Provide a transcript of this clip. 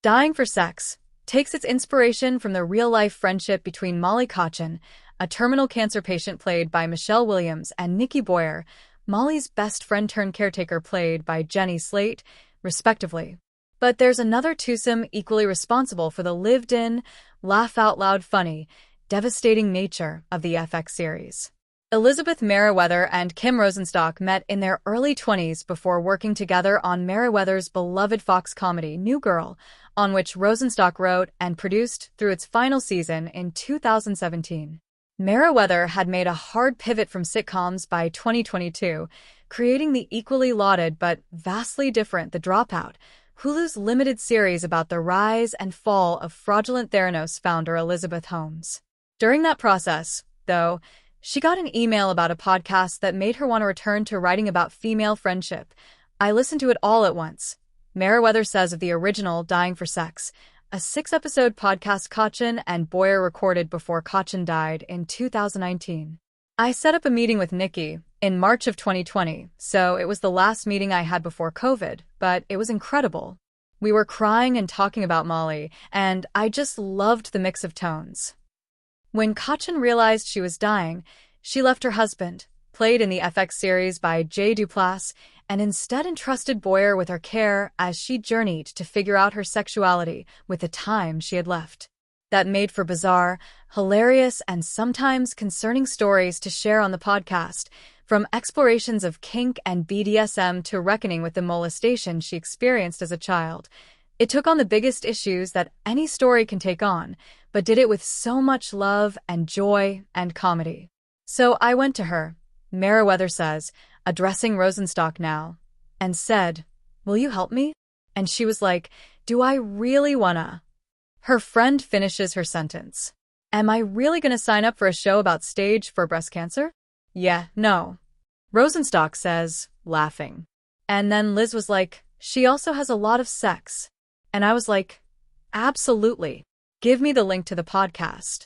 Dying for Sex takes its inspiration from the real-life friendship between Molly Kotchen, a terminal cancer patient played by Michelle Williams, and Nikki Boyer, Molly's best friend-turned-caretaker played by Jenny Slate, respectively. But there's another twosome equally responsible for the lived-in, laugh-out-loud funny, devastating nature of the FX series. Elizabeth Merriweather and Kim Rosenstock met in their early 20s before working together on Merriweather's beloved Fox comedy New Girl, on which Rosenstock wrote and produced through its final season in 2017. Merriweather had made a hard pivot from sitcoms by 2022, creating the equally lauded but vastly different The Dropout, Hulu's limited series about the rise and fall of fraudulent Theranos founder Elizabeth Holmes. During that process, though, she got an email about a podcast that made her want to return to writing about female friendship. I listened to it all at once. Merriweather says of the original Dying for Sex, a 6-episode podcast Kotchen and Boyer recorded before Kotchen died in 2019. I set up a meeting with Nikki in March of 2020, so it was the last meeting I had before COVID, but it was incredible. We were crying and talking about Molly, and I just loved the mix of tones. When Kotchen realized she was dying, she left her husband, played in the FX series by Jay Duplass, and instead entrusted Boyer with her care as she journeyed to figure out her sexuality with the time she had left. That made for bizarre, hilarious, and sometimes concerning stories to share on the podcast, from explorations of kink and BDSM to reckoning with the molestation she experienced as a child. It took on the biggest issues that any story can take on, but did it with so much love and joy and comedy. So I went to her, Merriweather says, addressing Rosenstock now, and said, "Will you help me?" And she was like, "Do I really wanna?" Her friend finishes her sentence. "Am I really gonna sign up for a show about stage for breast cancer?" "Yeah, no." Rosenstock says, laughing. And then Liz was like, "She also has a lot of sex." And I was like, "Absolutely. Give me the link to the podcast."